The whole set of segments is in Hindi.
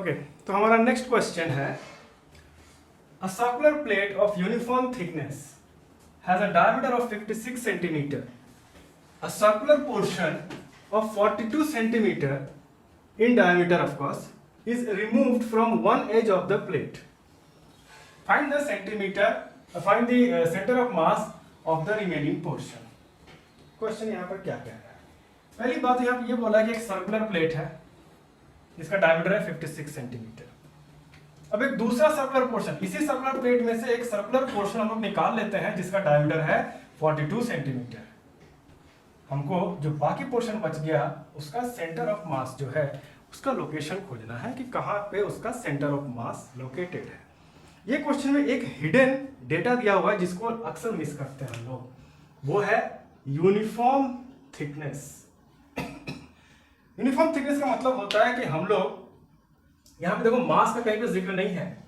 ओके, तो हमारा नेक्स्ट क्वेश्चन है a circular plate of uniform thickness has a diameter of 56 centimetre. A circular portion of 42 centimeter in diameter, of course, is removed from one edge of the plate. Find the center of mass of the remaining portion. Question यहाँ पर क्या कह रहा है? पहली बात यहाँ पे ये बोला कि एक सर्कुलर प्लेट है जिसका डायमीटर है 56 सेंटीमीटर. अब एक दूसरा सर्कुलर पोर्शन, इसी सर्कुलर प्लेट में से एक सर्कुलर पोर्शन हम लोग निकाल लेते हैं जिसका डायमीटर है 42 सेंटीमीटर. हमको जो बाकी पोर्शन बच गया उसका सेंटर ऑफ मास जो है उसका लोकेशन खोजना है कि कहाँ पे उसका सेंटर ऑफ मास लोकेटेड है. ये क्वेश्चन में एक हिडन डेटा दिया हुआ है जिसको अक्सर मिस करते हैं हम लोग, वो है यूनिफॉर्म थिकनेस. यूनिफॉर्म थिकनेस का मतलब होता है कि हम लोग यहाँ पे देखो मास का कहीं पे जिक्र नहीं है.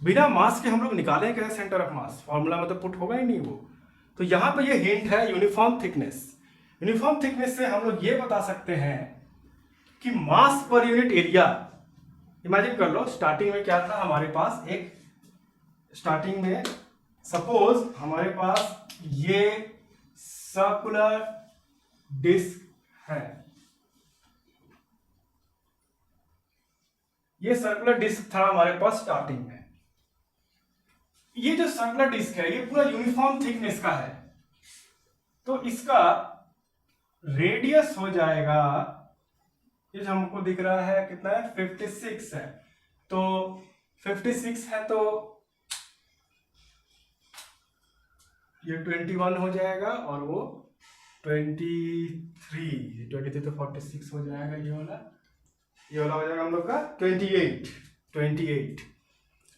बिना मास के हम लोग निकालें कैसे सेंटर ऑफ मास, फॉर्मूला में तो पुट होगा ही नहीं वो. तो यहां पे ये हिंट है यूनिफॉर्म थिकनेस. यूनिफॉर्म थिकनेस से हम लोग ये बता सकते हैं कि मास पर यूनिट एरिया. इमेजिन कर लो स्टार्टिंग में क्या था हमारे पास, एक स्टार्टिंग में सपोज हमारे पास ये सर्कुलर डिस्क है. ये सर्कुलर डिस्क था हमारे पास स्टार्टिंग में. ये जो सर्कुलर डिस्क है ये पूरा यूनिफॉर्म थिकनेस का है. तो इसका रेडियस हो जाएगा, ये जो हमको दिख रहा है कितना है 56 है. तो 56 है तो ये 21 हो जाएगा और वो 23 तो 46 हो जाएगा. ये वाला हो जाएगा हम लोग का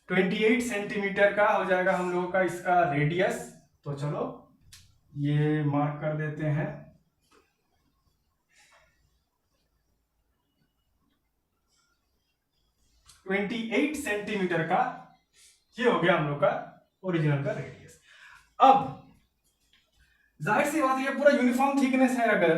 28 सेंटीमीटर का हो जाएगा हम लोगों का इसका रेडियस. तो चलो ये मार्क कर देते हैं. $28 सेंटीमीटर का ये हो गया हम लोग का ओरिजिनल का रेडियस. अब जाहिर सी बात है पूरा यूनिफॉर्म थिकनेस है अगर,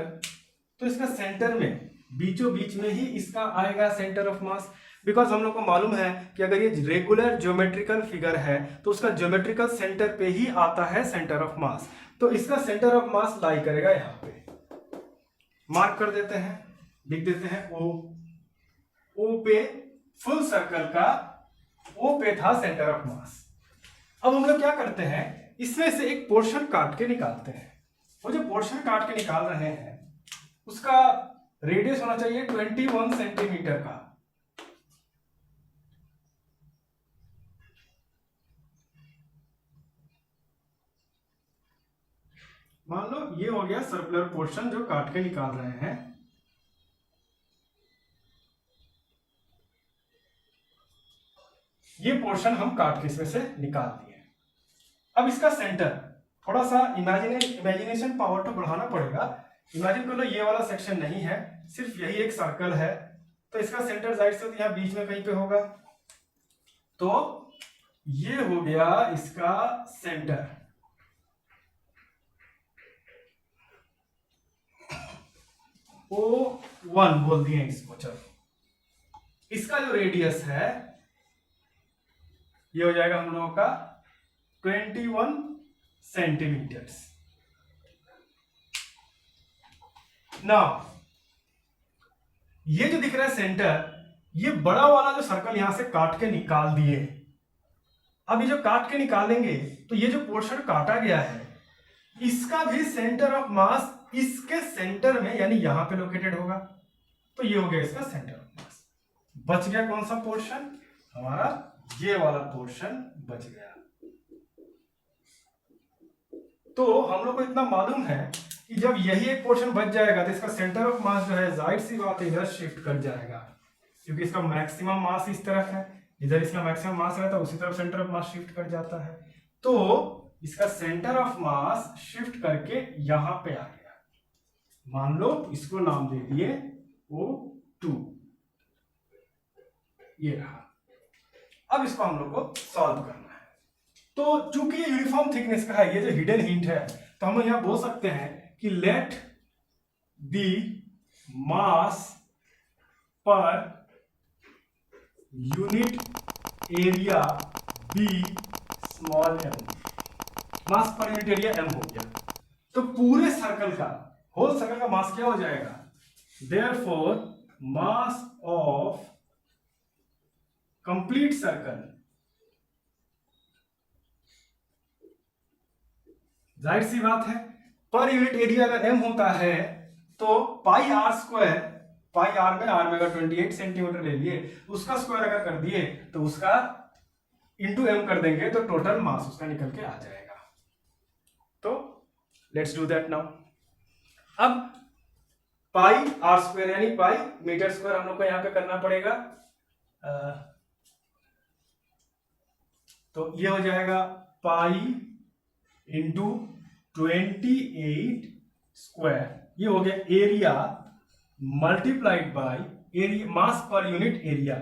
तो इसका सेंटर में बीचों बीच में ही इसका आएगा सेंटर ऑफ मास. बिकॉज हम लोग को मालूम है कि अगर ये रेगुलर ज्योमेट्रिकल फिगर है तो उसका ज्योमेट्रिकल सेंटर पे ही आता है सेंटर ऑफ मास. तो इसका सेंटर ऑफ मास लाई करेगा यहाँ पे. मार्क कर देते हैं, लिख देते हैं ओ पे फुल सर्कल का ओ पे था सेंटर ऑफ मास. अब हम लोग क्या करते हैं, इसमें से एक पोर्शन काट के निकालते हैं. वो जो पोर्शन काट के निकाल रहे हैं उसका रेडियस होना चाहिए 21 सेंटीमीटर का. मान लो ये हो गया सर्कुलर पोर्शन जो काट के निकाल रहे हैं. ये पोर्शन हम काट के इसमें से निकाल दिए. अब इसका सेंटर थोड़ा सा इमेजिनेशन पावर तो बढ़ाना पड़ेगा. इमेजिन कर लो ये वाला सेक्शन नहीं है, सिर्फ यही एक सर्कल है. तो इसका सेंटर जाहिर से यहाँ बीच में कहीं पे होगा. तो ये हो गया इसका सेंटर. O1 बोल दिए इसको. चलो इसका जो रेडियस है ये हो जाएगा हम लोगों का 21 सेंटीमीटर. नाउ ये जो दिख रहा है सेंटर, ये बड़ा वाला जो सर्कल यहां से काट के निकाल दिए. अब ये जो काट के निकालेंगे तो ये जो पोर्शन काटा गया है इसका भी सेंटर ऑफ मास इसके सेंटर में यानी यहां पे लोकेटेड होगा. तो ये हो गया इसका सेंटर ऑफ मास. बच गया कौन सा पोर्शन, हमारा ये वाला पोर्शन बच गया. तो हम लोग को इतना मालूम है कि जब यही एक पोर्शन बच जाएगा तो इसका सेंटर ऑफ मास जो है जाहिर सी बात है इधर शिफ्ट कर जाएगा, क्योंकि इसका मैक्सिमम मास इस तरफ है. इधर इसका मैक्सिमम मास रहता है उसी तरफ सेंटर ऑफ मास शिफ्ट कर जाता है. तो इसका सेंटर ऑफ मास शिफ्ट करके यहां पे आ गया. मान लो इसको नाम दे दिए O2. ये रहा. अब इसको हम लोग को सॉल्व करना है. तो चूंकि ये यूनिफॉर्म थिकनेस का है, ये जो हिडन हिंट है, तो हम यहां बोल सकते हैं कि late the mass per unit area be small M, mass per unit area M हो गया। तो पूरे सर्कल का, होल सर्कल का मास क्या हो जाएगा? Therefore mass of complete circle, जाहिर सी बात है पर यूनिट एरिया अगर एम होता है तो पाई आर स्क्वायर, पाई आर में अगर 28 सेंटीमीटर ले लिए, उसका स्क्वायर अगर कर दिए तो उसका इंटू एम कर देंगे तो टोटल मास उसका निकल के आ जाएगा। तो लेट्स डू दैट नाउ। अब पाई आर स्क्वायर यानी पाई मीटर स्क्वायर हम लोग को यहां पे करना पड़ेगा। तो ये हो जाएगा पाई इंटू 28 स्क्वायर, ये हो गया area multiplied by area mass per unit area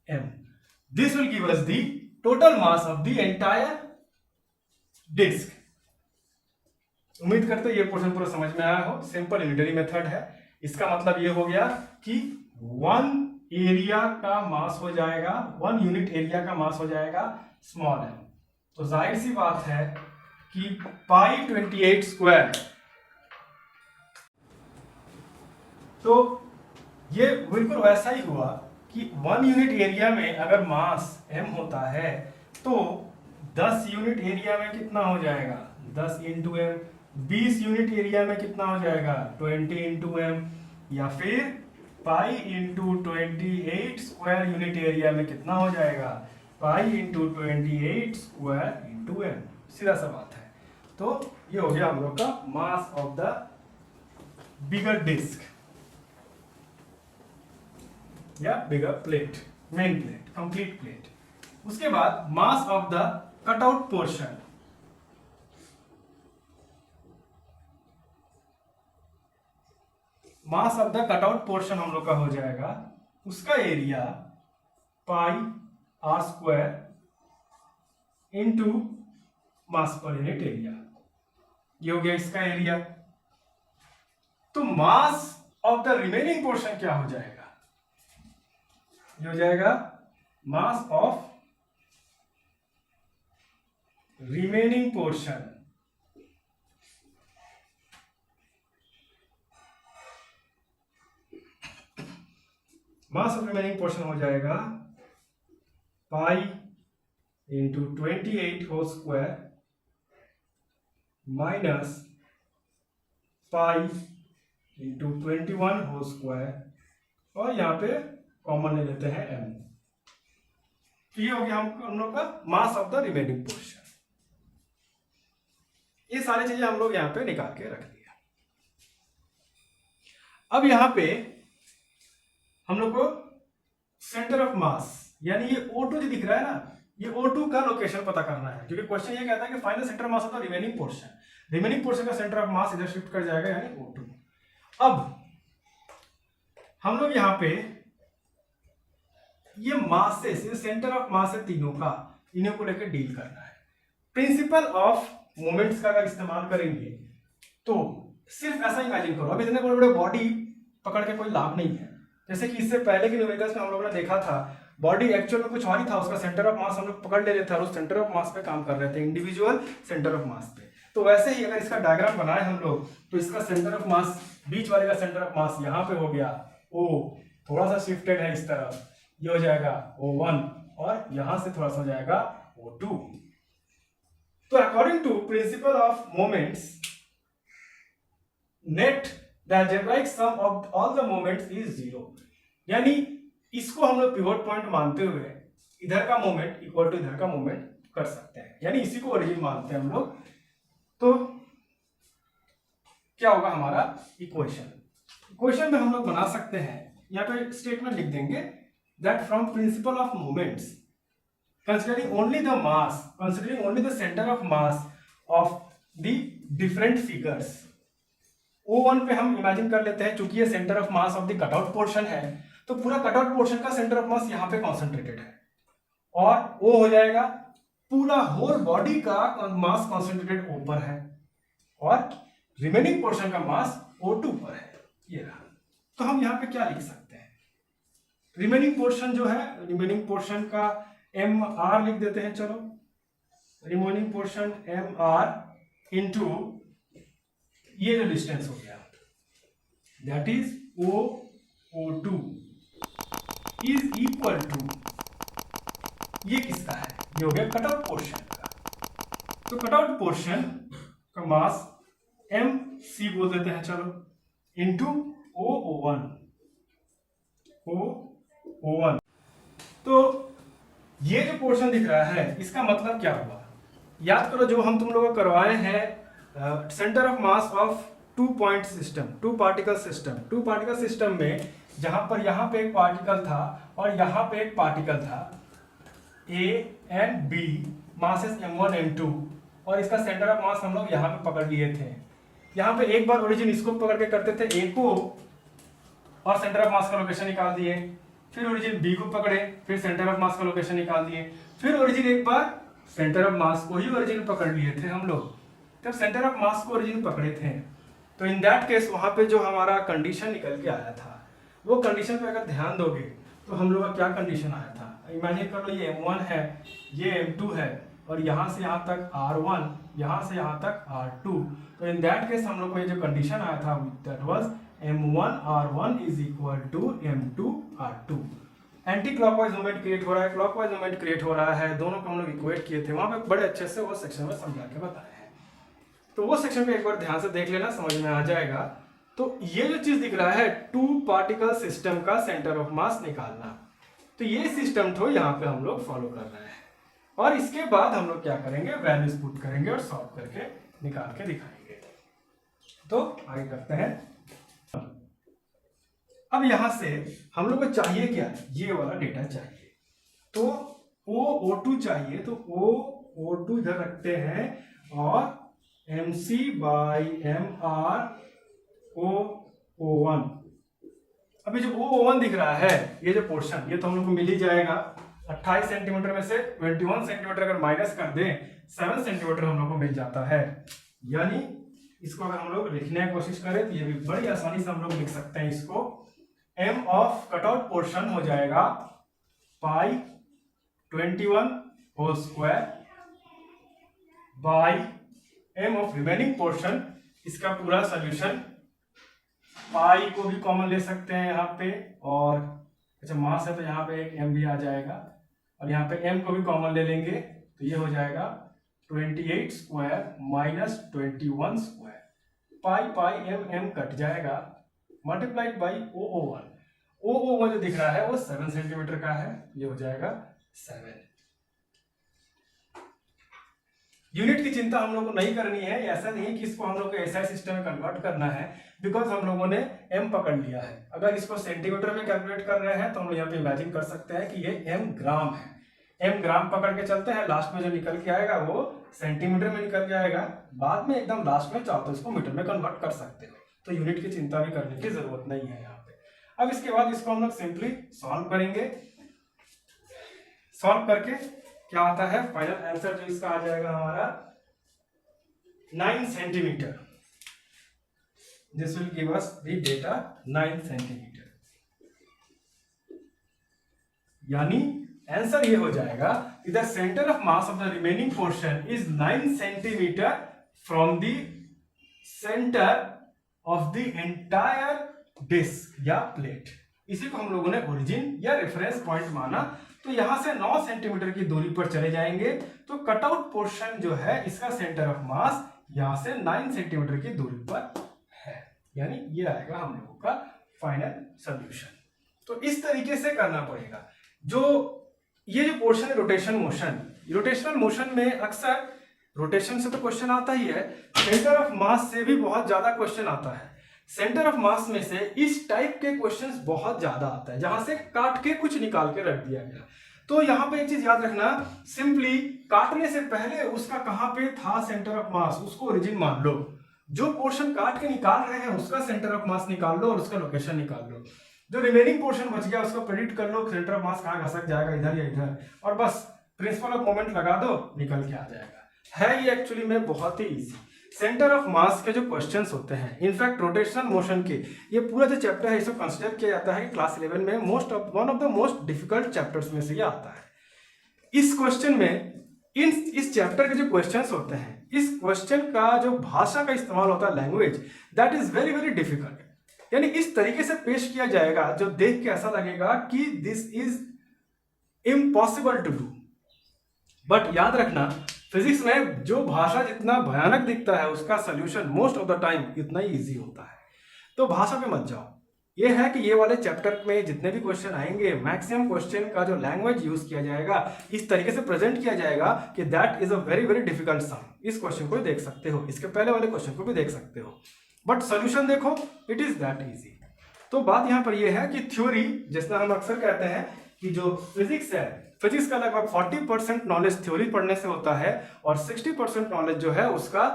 m। This will give us the total mass of the entire disc. उम्मीद करते हैं ये पोर्शन पूरा समझ में आया हो। सिंपल यूनिटरी मेथड है। इसका मतलब ये हो गया कि 1 एरिया का मास हो जाएगा, 1 यूनिट एरिया का मास हो जाएगा स्मॉल m। तो जाहिर सी बात है कि पाई 28 स्क्वायर, तो ये बिल्कुल वैसा ही हुआ कि 1 यूनिट एरिया में अगर मास m होता है तो 10 यूनिट एरिया में कितना हो जाएगा? 10 इंटू एम। 20 यूनिट एरिया में कितना हो जाएगा? 20 इंटू एम। या फिर pi into 28 square unit area में कितना हो जाएगा? Pi into 28 square into M. सीधा सा बात है। तो ये हो गया हम लोग का mass of the bigger disc या bigger plate, main plate, complete plate. उसके बाद mass of the cutout portion, mass of the cutout portion हम लोग का हो जाएगा, उसका area pi r square into mass per unit area, ये हो गया इसका एरिया। तो mass of the remaining portion क्या हो जाएगा? ये हो जाएगा mass of remaining portion, mass of remaining portion हो जाएगा pi into 28 whole square minus pi into 21 whole square, और यहां पे कॉमन ले लेते हैं m। ये हो गया हम लोग का mass of the remaining portion. ये सारी चीजें हम लोग यहां पे निकाल के रख दिया। अब यहां पे हम लोग को सेंटर ऑफ मास यानी ये O2 जो दिख रहा है ना, ये O2 का लोकेशन पता करना है, क्योंकि क्वेश्चन ये कहता है कि final centre mass of the remaining portion. Remaining portion का सेंटर ऑफ मास इधर शिफ्ट कर जाएगा यानी O2। अब हम लोग यहां पे ये मासेस, ये सेंटर ऑफ मास है तीनों का, इन्हीं को लेकर डील करना है। प्रिंसिपल ऑफ मोमेंट्स का अगर इस्तेमाल करेंगे तो सिर्फ ऐसा इमेजिन करो, अब इतने बड़े बड़े बॉडी पकड़ के कोई लाभ नहीं है। जैसे कि इससे पहले के न्यूमेरिकल्स में हम लोगों ने देखा था, बॉडी एक्चुअल में कुछ और ही था, उसका सेंटर ऑफ मास हम लोग पकड़ ले रहे थे और उस सेंटर ऑफ मास पे काम कर रहे थे, इंडिविजुअल सेंटर ऑफ मास पे। तो वैसे ही अगर इसका डायग्राम बनाए हम लोग तो इसका सेंटर ऑफ मास, बीच वाले का सेंटर ऑफ मास यहाँ पे हो गया O, थोड़ा सा शिफ्टेड है इस तरफ, ये हो जाएगा O1, और यहां से थोड़ा सा हो जाएगा O2। तो according to principle of moments, net the algebraic sum of all the moments is 0। यानी इसको हम लोग पिवोट पॉइंट मानते हुए इधर का मोमेंट इक्वल टू इधर का मोमेंट कर सकते हैं, यानी इसी को ओरिजिन मानते हैं हम लोग। तो क्या होगा हमारा इक्वेशन? इक्वेशन में हम लोग बना सकते हैं, यहाँ पे स्टेटमेंट लिख देंगे that from principal of moments considering only the mass, considering only the center of mass of the different figures, O1 पे हम इमेजिन कर लेते हैं, चूंकि ये centre of mass of the cutout portion है तो पूरा कटआउट पोर्शन का सेंटर ऑफ मास यहाँ पे कॉन्सेंट्रेटेड है, और O हो जाएगा पूरा होल बॉडी का मास कॉन्सेंट्रेटेड O पर है, और रिमेनिंग पोर्शन का मास O2 पर है। ये रहा। तो हम यहाँ पे क्या लिख सकते हैं? रिमेनिंग पोर्शन जो है, रिमेनिंग पोर्शन का एम आर लिख देते हैं, चलो remaining portion M R into ये जो डिस्टेंस हो गया that is O2 is equal to, ये किसका है, ये हो गया कटआउट पोर्शन का। तो कटआउट पोर्शन का मास MC बोल देते हैं, चलो इंटू O1। तो ये जो पोर्शन दिख रहा है इसका मतलब क्या हुआ, याद करो जो हम तुम लोगों को करवाए हैं centre of mass of 2 point system, 2 particle system. 2 particle system में जहां पर यहाँ पे एक पार्टिकल था और यहाँ पे एक पार्टिकल था, A and B, masses M1 M2, और इसका सेंटर ऑफ मास हम लोग यहाँ पे पकड़ लिए थे। यहाँ पे एक बार ओरिजिन इसको पकड़ के करते थे A को और सेंटर ऑफ मास का लोकेशन निकाल दिए, फिर ओरिजिन B को पकड़े, फिर सेंटर ऑफ मास का लोकेशन निकाल दिए, फिर ओरिजिन एक बार सेंटर ऑफ मास को ही ओरिजिन पकड़ लिए थे हम लोग, तब सेंटर ऑफ मास को ओरिजिन पकड़े थे। तो इन दैट केस वहां पे जो हमारा कंडीशन निकल के आया था, वो कंडीशन पे अगर ध्यान दोगे तो हम लोग का क्या कंडीशन आया था, इमेजिन कर लो ये M1 है, ये M2 है, और यहाँ से यहाँ तक R1, यहाँ से यहाँ तक R2। तो इन दैट केस हम लोग को ये जो कंडीशन आया था that was M1 R1 is equal to M2 R2। Anti clockwise movement create हो रहा है, क्लॉकवाइज मूवमेंट क्रिएट हो रहा है, दोनों को हम लोग इक्वेट किए थे वहां पे बड़े अच्छे से वो सेक्शन में समझा के बताया है। तो वो सेक्शन पे एक बार ध्यान से देख लेना, समझ में आ जाएगा। तो ये जो चीज दिख रहा है 2 पार्टिकल सिस्टम का सेंटर ऑफ मास निकालना, तो ये सिस्टम तो यहाँ पे हम लोग फॉलो कर रहे हैं, और इसके बाद हम लोग क्या करेंगे, वैल्यूज पुट करेंगे और सॉल्व करके निकाल के दिखाएंगे। तो आगे करते हैं। अब यहां से हम लोग को चाहिए क्या, ये वाला डेटा चाहिए। तो O2 चाहिए, तो O2 इधर रखते हैं और MC बाई MR O1। अभी जो O1 दिख रहा है, ये जो पोर्शन, ये तो हम लोग को मिल ही जाएगा। 28 सेंटीमीटर में से 21 सेंटीमीटर अगर माइनस कर दें, 7 सेंटीमीटर हम लोग को मिल जाता है। यानी इसको अगर हम लोग लिखने की कोशिश करें तो ये भी बड़ी आसानी से हम लोग लिख सकते हैं। इसको M ऑफ कटआउट पोर्शन हो जाएगा pi 21 whole square by M of remaining portion, इसका पूरा सोल्यूशन, पाई को भी कॉमन ले सकते हैं यहाँ पे, और अच्छा मास है तो यहाँ पे एक M भी आ जाएगा, और यहाँ पे M को भी कॉमन ले लेंगे तो ये हो जाएगा 28 स्क्वायर माइनस 21 स्क्वायर, पाई पाई M कट जाएगा, मल्टीप्लाइड बाई O1। O1 जो दिख रहा है वो 7 सेंटीमीटर का है, ये हो जाएगा 7। यूनिट की चिंता हम लोग को नहीं करनी है, ऐसा नहीं कि इसको हम लोग को एसआई सिस्टम में कन्वर्ट करना है, बिकॉज हम लोगों ने M पकड़ लिया है। अगर इसको सेंटीमीटर में कैलकुलेट कर रहे हैं तो हम लोग यहाँ पे इमेजिन कर सकते हैं कि ये M ग्राम है। M ग्राम पकड़ के चलते हैं, लास्ट में जो निकल के आएगा वो सेंटीमीटर में निकल के आएगा, बाद में एकदम लास्ट में चाहो तो इसको मीटर में कन्वर्ट कर सकते हो। तो यूनिट की चिंता भी करने की जरूरत नहीं है यहाँ पे। अब इसके बाद इसको हम लोग सिंपली सॉल्व करेंगे। सॉल्व करके क्या आता है, फाइनल आंसर जो इसका आ जाएगा हमारा 9 centimetre. This will give us the data 9 centimetre. यानी आंसर ये हो जाएगा कि the centre of mass of the remaining portion is 9 centimetre from the centre of the entire disc या प्लेट। इसी को हम लोगों ने ओरिजिन या रेफरेंस पॉइंट माना। तो यहां से 9 सेंटीमीटर की दूरी पर चले जाएंगे तो कटआउट पोर्शन जो है इसका सेंटर ऑफ मास यहां से 9 सेंटीमीटर की दूरी पर है। यानी ये आएगा हम लोगों का फाइनल सॉल्यूशन। तो इस तरीके से करना पड़ेगा। जो ये जो पोर्शन है रोटेशन मोशन, रोटेशनल मोशन में अक्सर रोटेशन से तो क्वेश्चन आता ही है, सेंटर ऑफ मास से भी बहुत ज्यादा क्वेश्चन आता है। सेंटर ऑफ मास में से इस टाइप के क्वेश्चंस बहुत ज्यादा आता है, जहां से काट के कुछ निकाल के रख दिया गया। तो यहां पे एक चीज याद रखना, सिंपली काटने से पहले उसका कहां पे था सेंटर ऑफ मास, उसको ओरिजिन मान लो। जो पोर्शन काट के निकाल रहे हैं उसका सेंटर ऑफ मास निकाल लो और उसका लोकेशन निकाल लो। जो रिमेनिंग पोर्शन बच गया उसको प्रेडिक्ट कर लो, सेंटर ऑफ मास कहां घसक जाएगा, इधर या इधर, और बस प्रिंसिपल ऑफ मोमेंट लगा दो, निकल के आ जाएगा। है ये एक्चुअली में बहुत ही इजी। सेंटर ऑफ मास के जो क्वेश्चंस होते हैं, इनफैक्ट रोटेशनल मोशन के, ये पूरा जो चैप्टर है इसको कंसिडर किया जाता है कि क्लास 11 में one of the most difficult chapters में से ये आता है। इस क्वेश्चन में इस चैप्टर के जो क्वेश्चंस होते हैं, इस क्वेश्चन का जो भाषा का इस्तेमाल होता है, language, that is very very difficult. यानी इस तरीके से पेश किया जाएगा जो देख के ऐसा लगेगा कि this is impossible to do. But याद रखना, फिजिक्स में जो भाषा जितना भयानक दिखता है उसका solution most of the time इतना ही इजी होता है। तो भाषा पे मत जाओ। ये है कि ये वाले चैप्टर में जितने भी क्वेश्चन आएंगे, मैक्सिमम क्वेश्चन का जो लैंग्वेज यूज किया जाएगा इस तरीके से प्रेजेंट किया जाएगा कि that is a very very difficult sum. इस क्वेश्चन को देख सकते हो, इसके पहले वाले क्वेश्चन को भी देख सकते हो, बट सोल्यूशन देखो, इट इज दैट इजी। तो बात यहाँ पर यह है कि थ्योरी, जिसमें हम अक्सर कहते हैं कि जो फिजिक्स है, फिजिक्स का लगभग 40% नॉलेज थ्योरी पढ़ने से होता है और 60% नॉलेज जो है उसका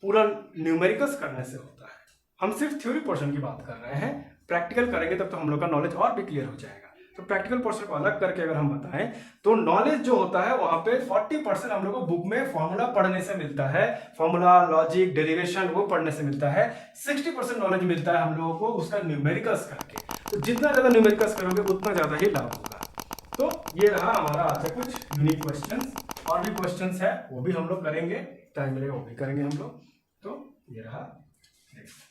पूरा न्यूमेरिकल्स करने से होता है। हम सिर्फ थ्योरी पोर्शन की बात कर रहे हैं, प्रैक्टिकल करेंगे तब तो हम लोग का नॉलेज और भी क्लियर हो जाएगा। तो प्रैक्टिकल पोर्शन को अलग करके अगर हम बताएं तो नॉलेज जो होता है वहां पे 40% हम लोग को बुक में फॉर्मूला पढ़ने से मिलता है, फॉर्मूला, लॉजिक, डेरिवेशन वो पढ़ने से मिलता है। 60% नॉलेज मिलता है हम लोगों को उसका न्यूमेरिकल्स करके। तो जितना ज्यादा न्यूमेरिकल्स करोगे उतना ज्यादा ही लाभ होगा। तो ये रहा हमारा आज का कुछ यूनिक क्वेश्चंस। और भी क्वेश्चंस है वो भी हम लोग करेंगे, टाइम मिलेगा वो भी करेंगे हम लोग। तो ये रहा नेक्स्ट।